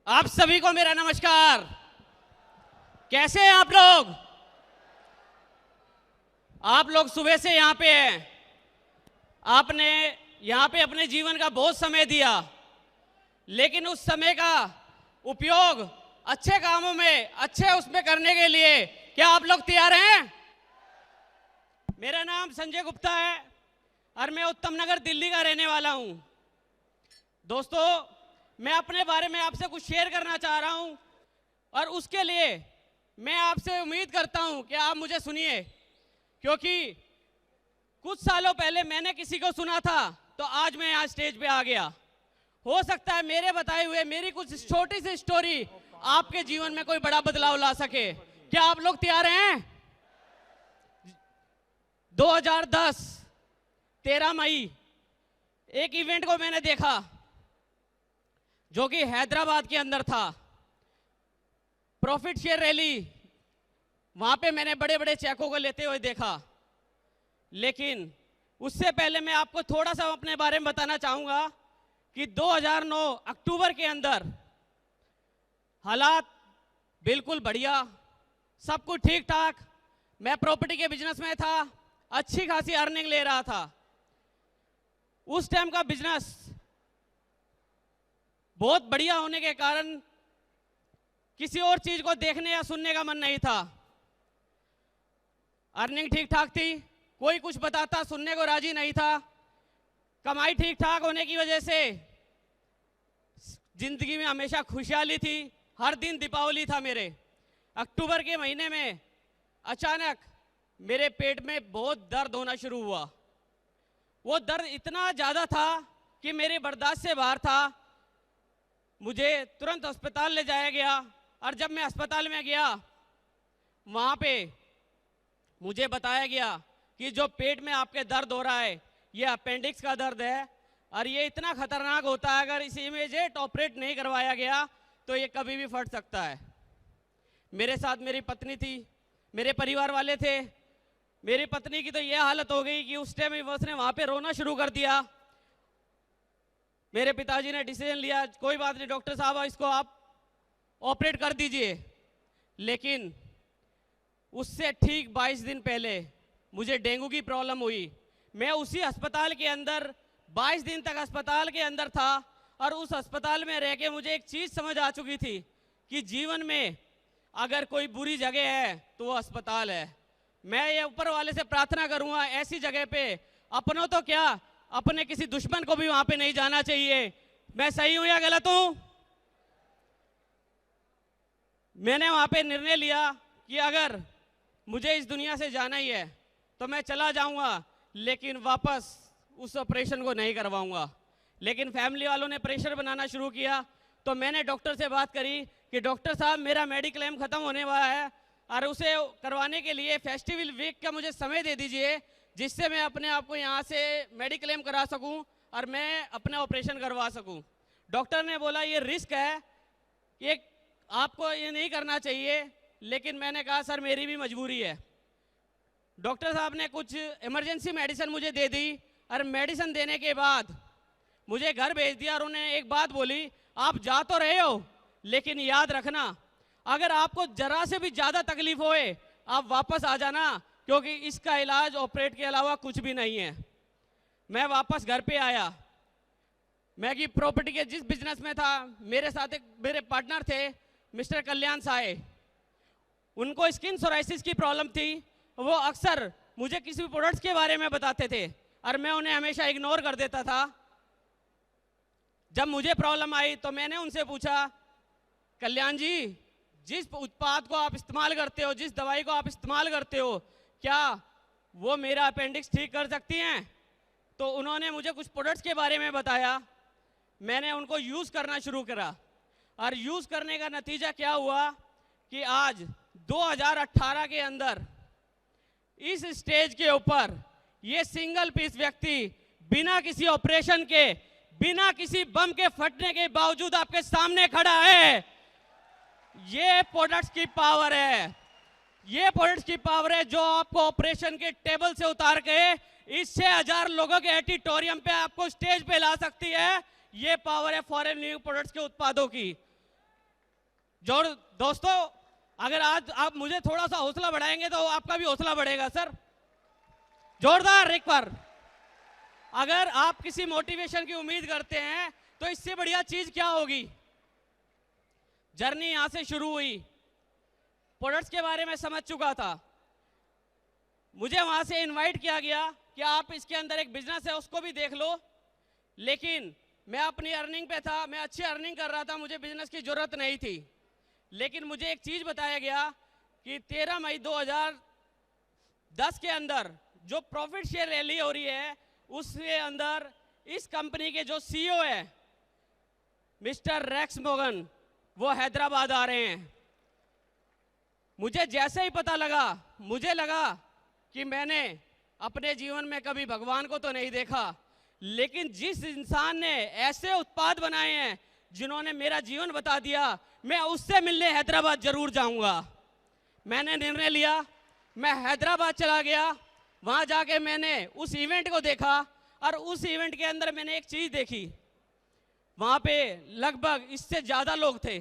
आप सभी को मेरा नमस्कार। कैसे हैं आप लोग? आप लोग सुबह से यहाँ पे हैं। आपने यहाँ पे अपने जीवन का बहुत समय दिया, लेकिन उस समय का उपयोग अच्छे कामों में, अच्छे उसमें करने के लिए क्या आप लोग तैयार हैं? मेरा नाम संजय गुप्ता है और मैं उत्तम नगर दिल्ली का रहने वाला हूँ। दोस्तों, मैं अपने बारे में आपसे कुछ शेयर करना चाह रहा हूँ और उसके लिए मैं आपसे उम्मीद करता हूँ कि आप मुझे सुनिए, क्योंकि कुछ सालों पहले मैंने किसी को सुना था तो आज मैं यहाँ स्टेज पे आ गया। हो सकता है मेरे बताए हुए मेरी कुछ छोटी सी स्टोरी आपके जीवन में कोई बड़ा बदलाव ला सके। क्या आप लोग तैयार हैं? 2010 13 मई एक इवेंट को मैंने देखा जो कि हैदराबाद के अंदर था। प्रॉफिट शेयर रैली, वहां पे मैंने बड़े बड़े चेकों को लेते हुए देखा। लेकिन उससे पहले मैं आपको थोड़ा सा अपने बारे में बताना चाहूंगा कि 2009 अक्टूबर के अंदर हालात बिल्कुल बढ़िया, सब कुछ ठीक ठाक। मैं प्रॉपर्टी के बिजनेस में था, अच्छी खासी अर्निंग ले रहा था। उस टाइम का बिजनेस बहुत बढ़िया होने के कारण किसी और चीज को देखने या सुनने का मन नहीं था। अर्निंग ठीक ठाक थी, कोई कुछ बताता सुनने को राजी नहीं था। कमाई ठीक ठाक होने की वजह से जिंदगी में हमेशा खुशहाली थी, हर दिन दीपावली था मेरे। अक्टूबर के महीने में अचानक मेरे पेट में बहुत दर्द होना शुरू हुआ। वो दर्द इतना ज्यादा था कि मेरे बर्दाश्त से बाहर था। मुझे तुरंत अस्पताल ले जाया गया और जब मैं अस्पताल में गया, वहां पे मुझे बताया गया कि जो पेट में आपके दर्द हो रहा है ये अपेंडिक्स का दर्द है और ये इतना खतरनाक होता है, अगर इस इमीडिएट ऑपरेट नहीं करवाया गया तो ये कभी भी फट सकता है। मेरे साथ मेरी पत्नी थी, मेरे परिवार वाले थे। मेरी पत्नी की तो ये हालत हो गई कि उस टाइम उसने वहां पे रोना शुरू कर दिया। मेरे पिताजी ने डिसीजन लिया, कोई बात नहीं डॉक्टर साहब, इसको आप ऑपरेट कर दीजिए। लेकिन उससे ठीक 22 दिन पहले मुझे डेंगू की प्रॉब्लम हुई। मैं उसी अस्पताल के अंदर 22 दिन तक अस्पताल के अंदर था और उस अस्पताल में रह के मुझे एक चीज समझ आ चुकी थी कि जीवन में अगर कोई बुरी जगह है तो वो अस्पताल है। मैं ये ऊपर वाले से प्रार्थना करूंगा, ऐसी जगह पे अपनों तो क्या, अपने किसी दुश्मन को भी वहां पे नहीं जाना चाहिए। मैं सही हूं या गलत हूं? मैंने वहां पे निर्णय लिया कि अगर मुझे इस दुनिया से जाना ही है तो मैं चला जाऊंगा, लेकिन वापस उस ऑपरेशन को नहीं करवाऊंगा। लेकिन फैमिली वालों ने प्रेशर बनाना शुरू किया तो मैंने डॉक्टर से बात करी कि डॉक्टर साहब मेरा मेडिक्लेम खत्म होने वाला है और उसे करवाने के लिए फेस्टिवल वीक का मुझे समय दे दीजिए, जिससे मैं अपने आप को यहाँ से मेडिक्लेम करा सकूं और मैं अपना ऑपरेशन करवा सकूं। डॉक्टर ने बोला ये रिस्क है, ये आपको ये नहीं करना चाहिए। लेकिन मैंने कहा सर मेरी भी मजबूरी है। डॉक्टर साहब ने कुछ इमरजेंसी मेडिसिन मुझे दे दी और मेडिसिन देने के बाद मुझे घर भेज दिया और उन्होंने एक बात बोली, आप जा तो रहे हो लेकिन याद रखना अगर आपको जरा से भी ज्यादा तकलीफ होए आप वापस आ जाना, क्योंकि इसका इलाज ऑपरेट के अलावा कुछ भी नहीं है। मैं वापस घर पे आया। मैं की प्रॉपर्टी के जिस बिजनेस में था, मेरे साथ एक मेरे पार्टनर थे मिस्टर कल्याण साय। उनको स्किन सोराइसिस की प्रॉब्लम थी। वो अक्सर मुझे किसी प्रोडक्ट्स के बारे में बताते थे और मैं उन्हें हमेशा इग्नोर कर देता था। जब मुझे प्रॉब्लम आई तो मैंने उनसे पूछा, कल्याण जी जिस उत्पाद को आप इस्तेमाल करते हो, जिस दवाई को आप इस्तेमाल करते हो, क्या वो मेरा अपेंडिक्स ठीक कर सकती हैं? तो उन्होंने मुझे कुछ प्रोडक्ट्स के बारे में बताया। मैंने उनको यूज करना शुरू करा और यूज करने का नतीजा क्या हुआ कि आज 2018 के अंदर इस स्टेज के ऊपर ये सिंगल पीस व्यक्ति बिना किसी ऑपरेशन के, बिना किसी बम के फटने के बावजूद आपके सामने खड़ा है। ये प्रोडक्ट्स की पावर है, ये प्रोडक्ट्स की पावर है जो आपको ऑपरेशन के टेबल से उतार के इस 6000 लोगों के ऑडिटोरियम पे आपको स्टेज पे ला सकती है। ये पावर है फॉरेन न्यू प्रोडक्ट्स के उत्पादों की। जोर दोस्तों, अगर आज आप मुझे थोड़ा सा हौसला बढ़ाएंगे तो आपका भी हौसला बढ़ेगा सर। जोरदार एक बार। अगर आप किसी मोटिवेशन की उम्मीद करते हैं तो इससे बढ़िया चीज क्या होगी। जर्नी यहां से शुरू हुई, प्रोडक्ट्स के बारे में समझ चुका था, मुझे वहां से इनवाइट किया गया कि आप इसके अंदर एक बिजनेस है उसको भी देख लो। लेकिन मैं अपनी अर्निंग पे था, मैं अच्छी अर्निंग कर रहा था, मुझे बिजनेस की जरूरत नहीं थी। लेकिन मुझे एक चीज बताया गया कि 13 मई 2010 के अंदर जो प्रॉफिट शेयर रैली हो रही है उसके अंदर इस कंपनी के जो सीईओ है मिस्टर रेक्स मोगन, वो हैदराबाद आ रहे हैं। मुझे जैसे ही पता लगा, मुझे लगा कि मैंने अपने जीवन में कभी भगवान को तो नहीं देखा, लेकिन जिस इंसान ने ऐसे उत्पाद बनाए हैं जिन्होंने मेरा जीवन बता दिया, मैं उससे मिलने हैदराबाद जरूर जाऊंगा। मैंने निर्णय लिया, मैं हैदराबाद चला गया। वहां जाके मैंने उस इवेंट को देखा और उस इवेंट के अंदर मैंने एक चीज देखी। वहां पे लगभग इससे ज्यादा लोग थे,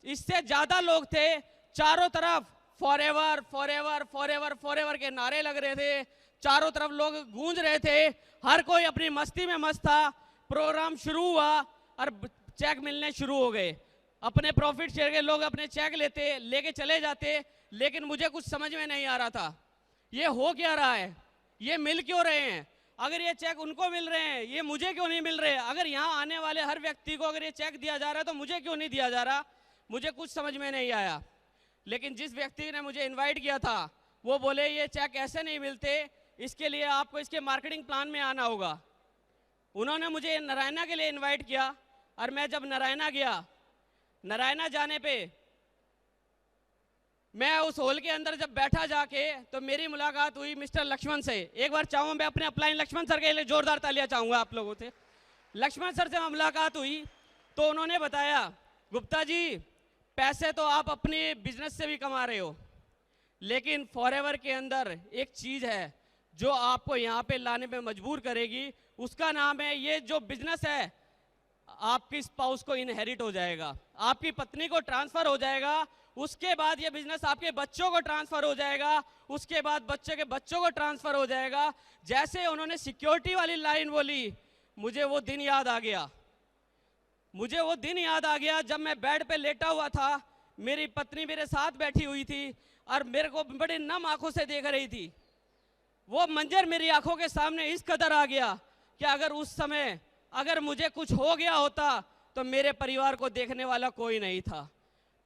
इससे ज्यादा लोग थे। चारों तरफ फॉरएवर फॉरएवर फॉरएवर फॉरएवर के नारे लग रहे थे, चारों तरफ लोग गूंज रहे थे, हर कोई अपनी मस्ती में मस्त था। प्रोग्राम शुरू हुआ और चेक मिलने शुरू हो गए। अपने प्रॉफिट शेयर के लोग अपने चेक लेके चले जाते, लेकिन मुझे कुछ समझ में नहीं आ रहा था ये हो क्या रहा है, ये मिल क्यों रहे हैं। अगर ये चेक उनको मिल रहे हैं, ये मुझे क्यों नहीं मिल रहे। अगर यहाँ आने वाले हर व्यक्ति को अगर ये चेक दिया जा रहा है तो मुझे क्यों नहीं दिया जा रहा। मुझे कुछ समझ में नहीं आया। लेकिन जिस व्यक्ति ने मुझे इनवाइट किया था वो बोले ये चेक ऐसे नहीं मिलते, इसके लिए आपको इसके मार्केटिंग प्लान में आना होगा। उन्होंने मुझे नारायणा के लिए इनवाइट किया और मैं जब नारायणा गया, नारायणा जाने पे मैं उस हॉल के अंदर जब बैठा जाके तो मेरी मुलाकात हुई मिस्टर लक्ष्मण से। एक बार चाहूँ मैं अपने अपलाइन लक्ष्मण सर के लिए जोरदार तालियां चाहूंगा आप लोगों से। लक्ष्मण सर से मुलाकात हुई तो उन्होंने बताया, गुप्ता जी पैसे तो आप अपने बिजनेस से भी कमा रहे हो, लेकिन फॉरएवर के अंदर एक चीज है जो आपको यहाँ पे लाने पे मजबूर करेगी, उसका नाम है, ये जो बिजनेस है आपकी स्पाउस को इनहेरिट हो जाएगा, आपकी पत्नी को ट्रांसफर हो जाएगा, उसके बाद ये बिजनेस आपके बच्चों को ट्रांसफर हो जाएगा, उसके बाद बच्चे के बच्चों को ट्रांसफर हो जाएगा। जैसे उन्होंने सिक्योरिटी वाली लाइन बोली, मुझे वो दिन याद आ गया। मुझे वो दिन याद आ गया जब मैं बेड पे लेटा हुआ था, मेरी पत्नी मेरे साथ बैठी हुई थी और मेरे को बड़े नम आंखों से देख रही थी। वो मंजर मेरी आंखों के सामने इस कदर आ गया कि अगर उस समय अगर मुझे कुछ हो गया होता तो मेरे परिवार को देखने वाला कोई नहीं था,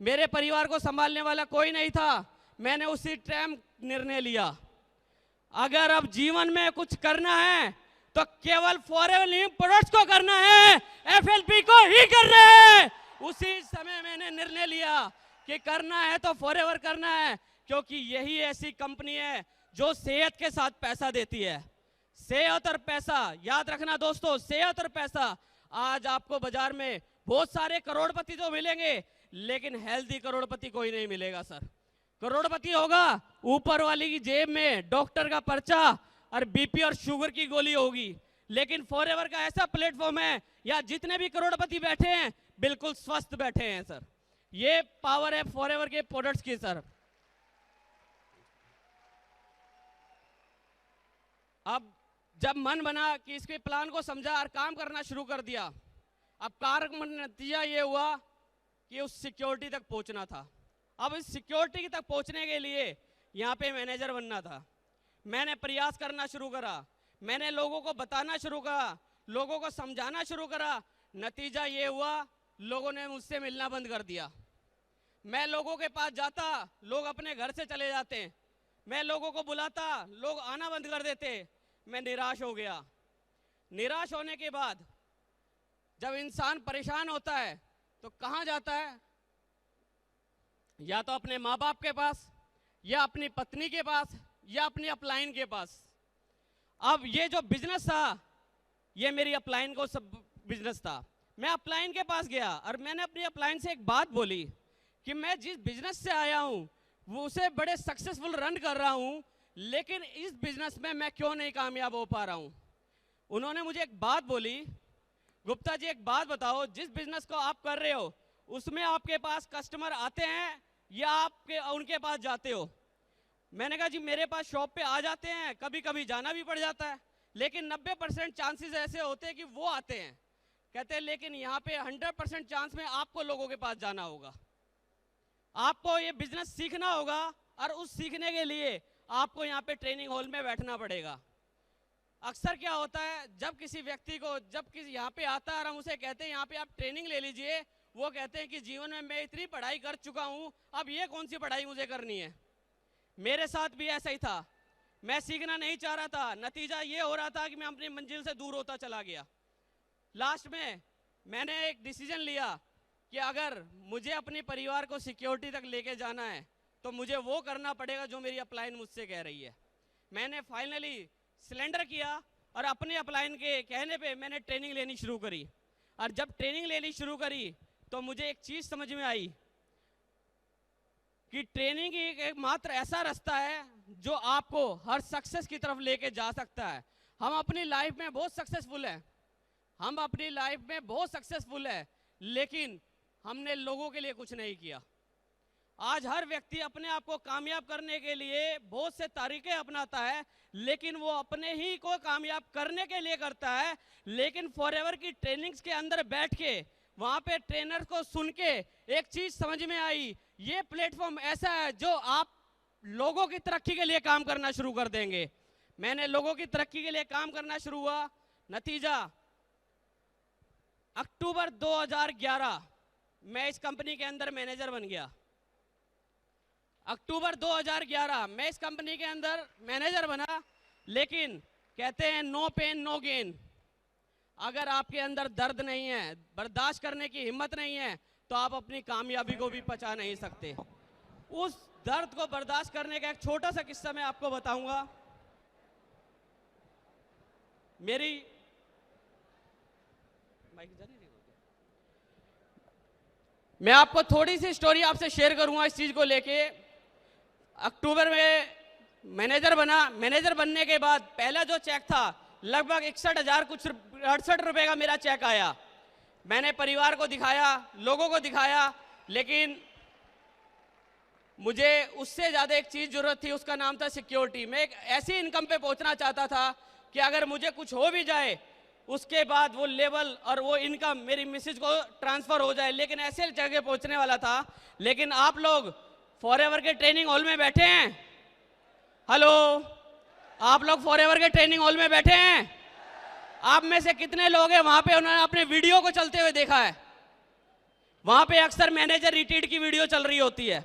मेरे परिवार को संभालने वाला कोई नहीं था। मैंने उसी टाइम निर्णय लिया, अगर अब जीवन में कुछ करना है तो केवल फॉरएवर लिविंग प्रोडक्ट्स को करना है, एफएलपी को ही करना है। उसी समय मैंने निर्णय लिया कि करना है तो फॉरएवर करना है, क्योंकि यही ऐसी कंपनी है जो सेहत के साथ पैसा देती है। सेहत और पैसा, याद रखना दोस्तों, सेहत और पैसा। आज आपको बाजार में बहुत सारे करोड़पति तो मिलेंगे, लेकिन हेल्दी करोड़पति कोई नहीं मिलेगा सर। करोड़पति होगा ऊपर वाली की जेब में डॉक्टर का पर्चा और बीपी और शुगर की गोली होगी, लेकिन फॉरएवर का ऐसा प्लेटफॉर्म है या जितने भी करोड़पति बैठे हैं बिल्कुल स्वस्थ बैठे हैं सर। ये पावर है फॉरएवर के प्रोडक्ट्स की सर। अब जब मन बना कि इसके प्लान को समझा और काम करना शुरू कर दिया। अब कार्य का नतीजा ये हुआ कि उस सिक्योरिटी तक पहुंचना था। अब इस सिक्योरिटी तक पहुंचने के लिए यहाँ पे मैनेजर बनना था। मैंने प्रयास करना शुरू करा, मैंने लोगों को बताना शुरू करा, लोगों को समझाना शुरू करा। नतीजा ये हुआ, लोगों ने मुझसे मिलना बंद कर दिया। मैं लोगों के पास जाता, लोग अपने घर से चले जाते। मैं लोगों को बुलाता, लोग आना बंद कर देते। मैं निराश हो गया। निराश होने के बाद जब इंसान परेशान होता है तो कहाँ जाता है? या तो अपने माँ बाप के पास, या अपनी पत्नी के पास, या अपनी अपलाइन के पास। अब ये जो बिजनेस था, ये मेरी अपलाइन को सब बिजनेस था। मैं अपलाइन के पास गया और मैंने अपनी अपलाइन से एक बात बोली कि मैं जिस बिजनेस से आया हूं वो उसे बड़े सक्सेसफुल रन कर रहा हूं, लेकिन इस बिजनेस में मैं क्यों नहीं कामयाब हो पा रहा हूं। उन्होंने मुझे एक बात बोली, गुप्ता जी एक बात बताओ, जिस बिजनेस को आप कर रहे हो उसमें आपके पास कस्टमर आते हैं या आपके उनके पास जाते हो? मैंने कहा जी मेरे पास शॉप पे आ जाते हैं, कभी कभी जाना भी पड़ जाता है, लेकिन 90% चांसेस ऐसे होते हैं कि वो आते हैं। कहते हैं लेकिन यहाँ पे 100% चांस में आपको लोगों के पास जाना होगा, आपको ये बिजनेस सीखना होगा, और उस सीखने के लिए आपको यहाँ पे ट्रेनिंग हॉल में बैठना पड़ेगा। अक्सर क्या होता है, जब किसी व्यक्ति को जब किसी यहाँ पे आता है और हम उसे कहते हैं यहाँ पे आप ट्रेनिंग ले लीजिए, वो कहते हैं कि जीवन में मैं इतनी पढ़ाई कर चुका हूँ, अब ये कौन सी पढ़ाई मुझे करनी है। मेरे साथ भी ऐसा ही था, मैं सीखना नहीं चाह रहा था, नतीजा ये हो रहा था कि मैं अपनी मंजिल से दूर होता चला गया। लास्ट में मैंने एक डिसीजन लिया कि अगर मुझे अपने परिवार को सिक्योरिटी तक लेके जाना है तो मुझे वो करना पड़ेगा जो मेरी अपलाइन मुझसे कह रही है। मैंने फाइनली सिलेंडर किया और अपने अपलाइन के कहने पे मैंने ट्रेनिंग लेनी शुरू करी। और जब ट्रेनिंग लेनी शुरू करी तो मुझे एक चीज़ समझ में आई कि ट्रेनिंग एक मात्र ऐसा रास्ता है जो आपको हर सक्सेस की तरफ लेके जा सकता है। हम अपनी लाइफ में बहुत सक्सेसफुल हैं, हम अपनी लाइफ में बहुत सक्सेसफुल है, लेकिन हमने लोगों के लिए कुछ नहीं किया। आज हर व्यक्ति अपने आप को कामयाब करने के लिए बहुत से तरीके अपनाता है, लेकिन वो अपने ही को कामयाब करने के लिए करता है। लेकिन फॉरएवर की ट्रेनिंग्स के अंदर बैठ के वहां पे ट्रेनर को सुन के एक चीज समझ में आई, ये प्लेटफॉर्म ऐसा है जो आप लोगों की तरक्की के लिए काम करना शुरू कर देंगे। मैंने लोगों की तरक्की के लिए काम करना शुरू हुआ। नतीजा अक्टूबर 2011 मैं इस कंपनी के अंदर मैनेजर बन गया। अक्टूबर 2011 मैं इस कंपनी के अंदर मैनेजर बना, लेकिन कहते हैं नो पेन नो गेन। अगर आपके अंदर दर्द नहीं है, बर्दाश्त करने की हिम्मत नहीं है, तो आप अपनी कामयाबी को भी पचा नहीं सकते। उस दर्द को बर्दाश्त करने का एक छोटा सा किस्सा मैं आपको बताऊंगा। मेरी मैं आपको थोड़ी सी स्टोरी आपसे शेयर करूंगा इस चीज को लेके। अक्टूबर में मैनेजर बना। मैनेजर बनने के बाद पहला जो चेक था लगभग 61,000 कुछ 68 रुपए का मेरा चेक आया। मैंने परिवार को दिखाया, लोगों को दिखाया, लेकिन मुझे उससे ज़्यादा एक चीज़ जरूरत थी, उसका नाम था सिक्योरिटी। मैं एक ऐसी इनकम पे पहुंचना चाहता था कि अगर मुझे कुछ हो भी जाए उसके बाद वो लेवल और वो इनकम मेरी मिसेज को ट्रांसफर हो जाए, लेकिन ऐसे जगह पहुंचने वाला था। लेकिन आप लोग फॉरएवर के ट्रेनिंग हॉल में बैठे हैं? हेलो, आप लोग फॉरएवर के ट्रेनिंग हॉल में बैठे हैं? आप में से कितने लोग हैं वहां पे उन्होंने अपने वीडियो को चलते हुए देखा है? वहां पे अक्सर मैनेजर रिट्रीट की वीडियो चल रही होती है,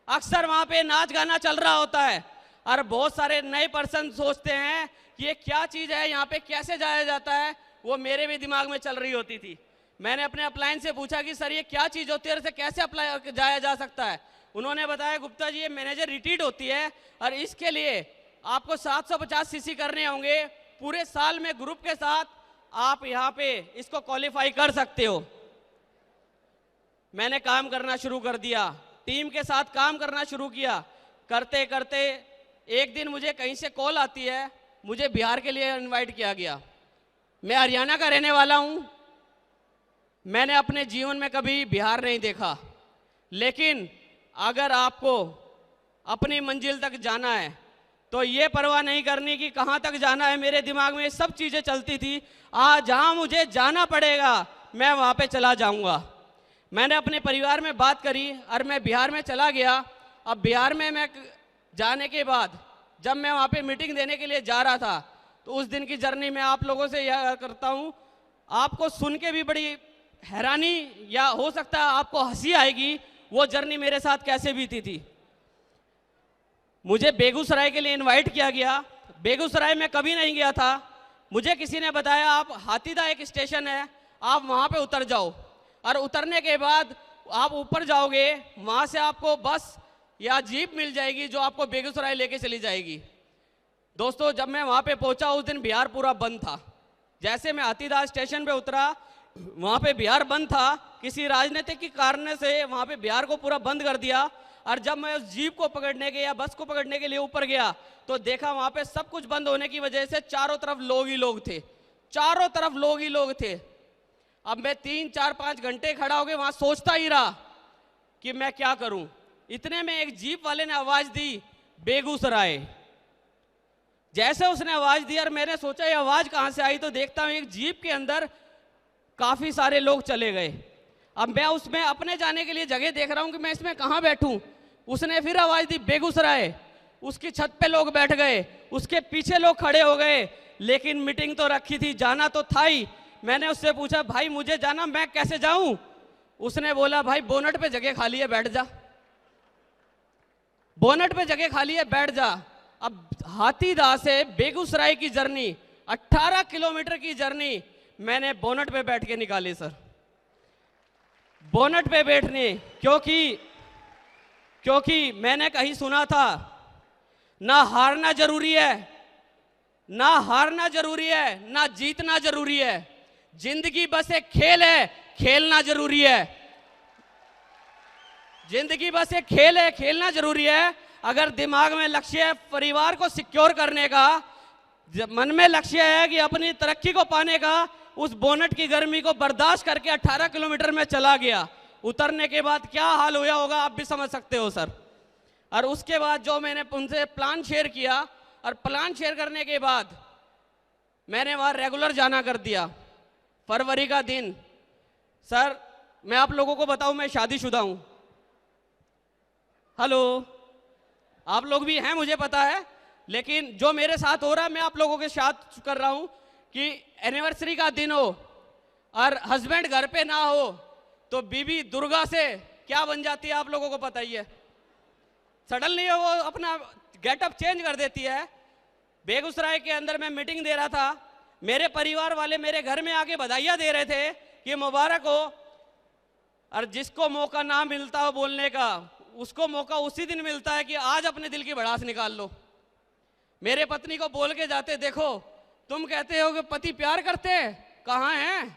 अक्सर वहां पे नाच गाना चल रहा होता है, और बहुत सारे नए पर्सन सोचते हैं ये क्या चीज़ है, यहाँ पे कैसे जाया जाता है। वो मेरे भी दिमाग में चल रही होती थी। मैंने अपने अपलाइन से पूछा कि सर ये क्या चीज़ होती है, इसे कैसे अप्लाई जाया जा सकता है। उन्होंने बताया गुप्ता जी ये मैनेजर रिट्रीट होती है और इसके लिए आपको 750 सीसी करने होंगे, पूरे साल में ग्रुप के साथ आप यहाँ पे इसको क्वालिफाई कर सकते हो। मैंने काम करना शुरू कर दिया, टीम के साथ काम करना शुरू किया। करते करते एक दिन मुझे कहीं से कॉल आती है, मुझे बिहार के लिए इनवाइट किया गया। मैं हरियाणा का रहने वाला हूँ, मैंने अपने जीवन में कभी बिहार नहीं देखा, लेकिन अगर आपको अपनी मंजिल तक जाना है तो ये परवाह नहीं करनी कि कहाँ तक जाना है। मेरे दिमाग में सब चीज़ें चलती थी, आज जहाँ मुझे जाना पड़ेगा मैं वहाँ पे चला जाऊँगा। मैंने अपने परिवार में बात करी और मैं बिहार में चला गया। अब बिहार में मैं जाने के बाद जब मैं वहाँ पे मीटिंग देने के लिए जा रहा था तो उस दिन की जर्नी में आप लोगों से यह करता हूँ, आपको सुन के भी बड़ी हैरानी या हो सकता है आपको हंसी आएगी, वो जर्नी मेरे साथ कैसे बीती थी। मुझे बेगूसराय के लिए इनवाइट किया गया। बेगूसराय में कभी नहीं गया था। मुझे किसी ने बताया आप हाथीदा एक स्टेशन है, आप वहाँ पे उतर जाओ, और उतरने के बाद आप ऊपर जाओगे, वहाँ से आपको बस या जीप मिल जाएगी जो आपको बेगूसराय लेके चली जाएगी। दोस्तों जब मैं वहाँ पे पहुँचा उस दिन बिहार पूरा बंद था। जैसे मैं हाथीदा स्टेशन पे उतरा वहाँ पे बिहार बंद था, किसी राजनीतिक के कारण से वहाँ पे बिहार को पूरा बंद कर दिया। और जब मैं उस जीप को पकड़ने के या बस को पकड़ने के लिए ऊपर गया तो देखा वहाँ पे सब कुछ बंद होने की वजह से चारों तरफ लोग ही लोग थे, चारों तरफ लोग ही लोग थे। अब मैं 3-4-5 घंटे खड़ा होकर वहां सोचता ही रहा कि मैं क्या करूं। इतने में एक जीप वाले ने आवाज दी, बेगूसराय। जैसे उसने आवाज दी और मैंने सोचा ये आवाज कहां से आई, तो देखता हूं एक जीप के अंदर काफी सारे लोग चले गए। अब मैं उसमें अपने जाने के लिए जगह देख रहा हूं कि मैं इसमें कहां बैठूं। उसने फिर आवाज दी, बेगूसराय। उसकी छत पे लोग बैठ गए, उसके पीछे लोग खड़े हो गए, लेकिन मीटिंग तो रखी थी, जाना तो था ही। मैंने उससे पूछा, भाई मुझे जाना, मैं कैसे जाऊं? उसने बोला, भाई बोनट पे जगह खाली है, बैठ जा। बोनट पे जगह खाली है, बैठ जा। अब हाथीदह से बेगूसराय की जर्नी, 18 किलोमीटर की जर्नी मैंने बोनट पे बैठ के निकाली सर। बोनट पे बैठने, क्योंकि मैंने कहीं सुना था, ना हारना जरूरी है, ना हारना जरूरी है, ना जीतना जरूरी है। जिंदगी बस एक खेल है, खेलना जरूरी है। जिंदगी बस एक खेल है, खेलना जरूरी है। अगर दिमाग में लक्ष्य है परिवार को सिक्योर करने का, मन में लक्ष्य है कि अपनी तरक्की को पाने का, उस बोनट की गर्मी को बर्दाश्त करके 18 किलोमीटर में चला गया। उतरने के बाद क्या हाल हुआ होगा आप भी समझ सकते हो सर। और उसके बाद जो मैंने उनसे प्लान शेयर किया, और प्लान शेयर करने के बाद मैंने वहां रेगुलर जाना कर दिया। फरवरी का दिन सर, मैं आप लोगों को बताऊं, मैं शादीशुदा हूं। हेलो, आप लोग भी हैं मुझे पता है, लेकिन जो मेरे साथ हो रहा है मैं आप लोगों के साथ कर रहा हूं कि एनिवर्सरी का दिन हो और हस्बैंड घर पे ना हो तो बीबी दुर्गा से क्या बन जाती है आप लोगों को पता ही है। सडनली वो अपना गेटअप चेंज कर देती है। बेगूसराय के अंदर मैं मीटिंग दे रहा था, मेरे परिवार वाले मेरे घर में आके बधाइयां दे रहे थे कि मुबारक हो, और जिसको मौका ना मिलता हो बोलने का, उसको मौका उसी दिन मिलता है कि आज अपने दिल की भड़ास निकाल लो। मेरे पत्नी को बोल के जाते, देखो तुम कहते हो कि पति प्यार करते हैं, कहाँ हैं,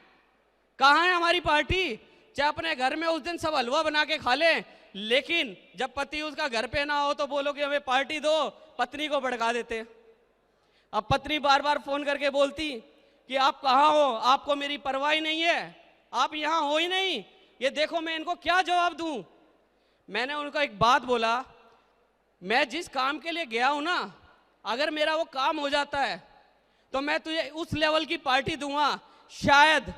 कहाँ है हमारी पार्टी? चाहे अपने घर में उस दिन सब हलवा बना के खा लें, लेकिन जब पति उसका घर पे ना हो तो बोलो कि हमें पार्टी दो, पत्नी को भड़का देते। अब पत्नी बार बार फोन करके बोलती कि आप कहाँ हो, आपको मेरी परवाह ही नहीं है, आप यहाँ हो ही नहीं, ये देखो मैं इनको क्या जवाब दूं। मैंने उनको एक बात बोला, मैं जिस काम के लिए गया हूं ना, अगर मेरा वो काम हो जाता है तो मैं तुझे उस लेवल की पार्टी दूंगा, शायद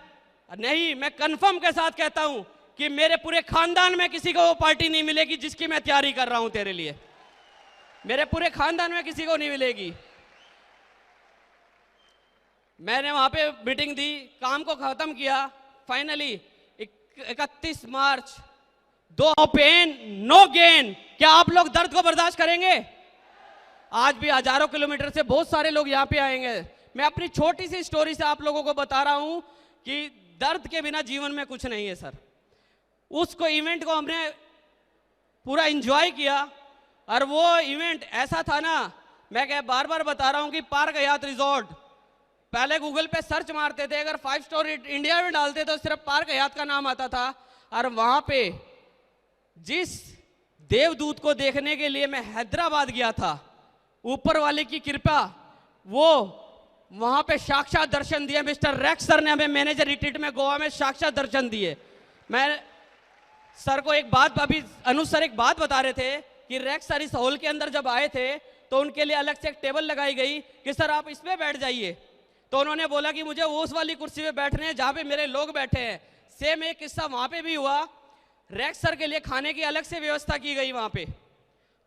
नहीं, मैं कंफर्म के साथ कहता हूं कि मेरे पूरे खानदान में किसी को वो पार्टी नहीं मिलेगी जिसकी मैं तैयारी कर रहा हूं तेरे लिए। मेरे पूरे खानदान में किसी को नहीं मिलेगी। मैंने वहां पे मीटिंग दी, काम को खत्म किया। फाइनली 31 मार्च, नो पेन नो गेन। क्या आप लोग दर्द को बर्दाश्त करेंगे? आज भी हजारों किलोमीटर से बहुत सारे लोग यहाँ पे आएंगे। मैं अपनी छोटी सी स्टोरी से आप लोगों को बता रहा हूं कि दर्द के बिना जीवन में कुछ नहीं है सर। उसको इवेंट को हमने पूरा एंजॉय किया, और वो इवेंट ऐसा था ना, मैं क्या बार बार बता रहा हूं कि पार्क हयात रिजॉर्ट, पहले गूगल पे सर्च मारते थे, अगर 5 स्टार इंडिया में डालते तो सिर्फ पार्क हयात का नाम आता था। और वहां पे जिस देवदूत को देखने के लिए मैं हैदराबाद गया था, ऊपर वाले की कृपा, वो वहां पे साक्षात दर्शन दिए। मिस्टर रेक्स सर ने हमें मैनेजर रिट्रीट में गोवा में साक्षात दर्शन दिए। मैं सर को एक बात, अभी अनुज सर एक बात बता रहे थे कि रेक्स सर इस हॉल के अंदर जब आए थे तो उनके लिए अलग से एक टेबल लगाई गई कि सर आप इसमें बैठ जाइए। तो उन्होंने बोला कि मुझे उस वाली कुर्सी पे बैठने हैं जहां पे मेरे लोग बैठे हैं। सेम एक किस्सा वहां पे भी हुआ। रेक्स सर के लिए खाने की अलग से व्यवस्था की गई वहां पे।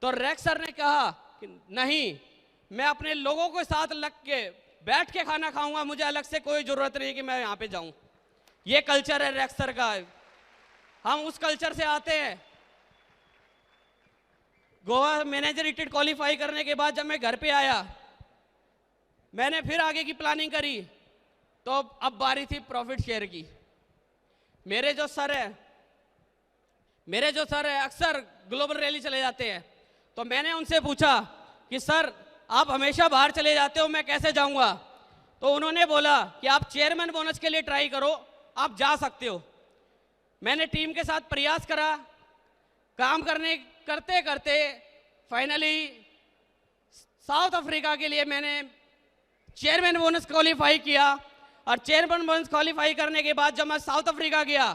तो रेक्स सर ने कहा कि नहीं, मैं अपने लोगों के साथ लग के बैठ के खाना खाऊंगा, मुझे अलग से कोई जरूरत नहीं कि मैं यहां पे जाऊं। ये कल्चर है रेक्स सर का। हम उस कल्चर से आते हैं। गोवा मैनेजर रिट्रीट क्वालिफाई करने के बाद जब मैं घर पे आया, मैंने फिर आगे की प्लानिंग करी। तो अब बारी थी प्रॉफिट शेयर की। मेरे जो सर है अक्सर ग्लोबल रैली चले जाते हैं। तो मैंने उनसे पूछा कि सर आप हमेशा बाहर चले जाते हो, मैं कैसे जाऊंगा? तो उन्होंने बोला कि आप चेयरमैन बोनस के लिए ट्राई करो, आप जा सकते हो। मैंने टीम के साथ प्रयास करा, काम करते करते फाइनली साउथ अफ्रीका के लिए मैंने चेयरमैन बोनस क्वालिफाई किया। और चेयरमैन बोनस क्वालिफाई करने के बाद जब मैं साउथ अफ्रीका गया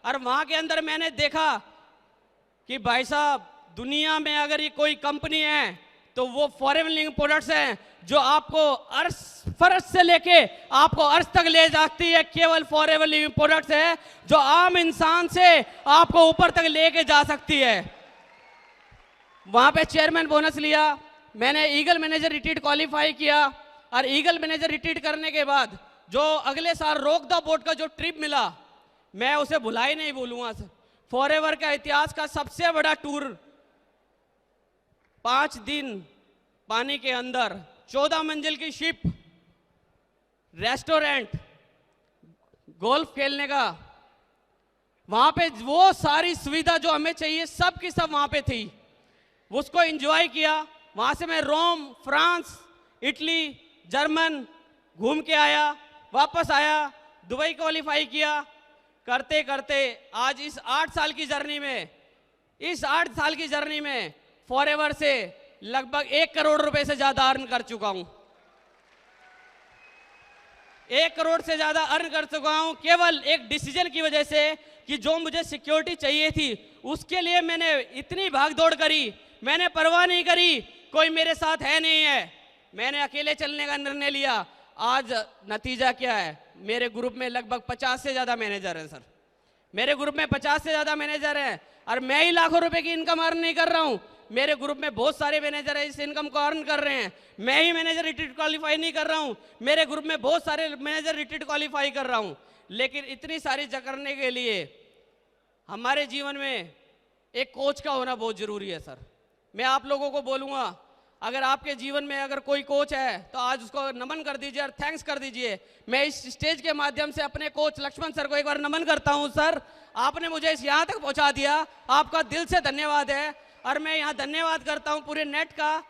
और वहां के अंदर मैंने देखा कि भाई साहब दुनिया में अगर ये कोई कंपनी है तो वो फॉरेन लिविंग प्रोडक्ट्स हैं जो आपको अर्श फर्श से लेके आपको अर्श तक ले जाती है। केवल फॉरेन लिविंग प्रोडक्ट्स है जो आम इंसान से आपको ऊपर तक लेके जा सकती है। वहां पे चेयरमैन बोनस लिया, मैंने ईगल मैनेजर रिट्रीट क्वालिफाई किया और ईगल मैनेजर रिट्रीट करने के बाद जो अगले साल रॉक द बोट का जो ट्रिप मिला मैं उसे भुला ही नहीं भूलूंगा। फॉरएवर का इतिहास का सबसे बड़ा टूर, 5 दिन पानी के अंदर, 14 मंजिल की शिप, रेस्टोरेंट, गोल्फ खेलने का, वहां पे वो सारी सुविधा जो हमें चाहिए सब की सब वहां पे थी। उसको एंजॉय किया। वहां से मैं रोम, फ्रांस, इटली, जर्मन घूम के आया, वापस आया, दुबई क्वालिफाई किया। करते करते आज इस 8 साल की जर्नी में फॉरएवर से लगभग 1 करोड़ रुपए से ज्यादा अर्न कर चुका हूं। 1 करोड़ से ज्यादा अर्न कर चुका हूं केवल एक डिसीजन की वजह से कि जो मुझे सिक्योरिटी चाहिए थी उसके लिए मैंने इतनी भागदौड़ करी, मैंने परवाह नहीं करी कोई मेरे साथ है नहीं है, मैंने अकेले चलने का निर्णय लिया। आज नतीजा क्या है? मेरे ग्रुप में लगभग 50 से ज्यादा मैनेजर हैं सर। मेरे ग्रुप में 50 से ज्यादा मैनेजर हैं और मैं ही लाखों रुपए की इनकम अर्न नहीं कर रहा हूं। मेरे ग्रुप में बहुत सारे मैनेजर हैं इस इनकम को अर्न कर रहे हैं। मैं ही मैनेजर रिट्रीट क्वालिफाई नहीं कर रहा हूं, मेरे ग्रुप में बहुत सारे मैनेजर रिट्रीट क्वालिफाई कर रहा हूं। लेकिन इतनी सारी करने के लिए हमारे जीवन में एक कोच का होना बहुत जरूरी है सर। मैं आप लोगों को बोलूंगा, अगर आपके जीवन में अगर कोई कोच है तो आज उसको नमन कर दीजिए और थैंक्स कर दीजिए। मैं इस स्टेज के माध्यम से अपने कोच लक्ष्मण सर को एक बार नमन करता हूं। सर, आपने मुझे इस यहाँ तक पहुंचा दिया, आपका दिल से धन्यवाद है। और मैं यहाँ धन्यवाद करता हूँ पूरे नेट का,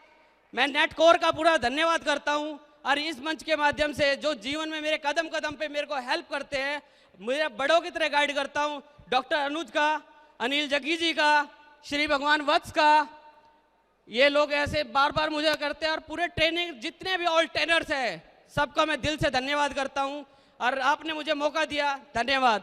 मैं नेट कोर का पूरा धन्यवाद करता हूँ। और इस मंच के माध्यम से जो जीवन में मेरे कदम कदम पे मेरे को हेल्प करते हैं, मेरे बड़ों की तरह गाइड करता हूँ, डॉक्टर अनुज का, अनिल जग्गी जी का, श्री भगवान वत्स का, ये लोग ऐसे बार बार मुझे करते हैं। और पूरे ट्रेनिंग जितने भी ऑल ट्रेनर्स हैं सबका मैं दिल से धन्यवाद करता हूं। और आपने मुझे मौका दिया, धन्यवाद।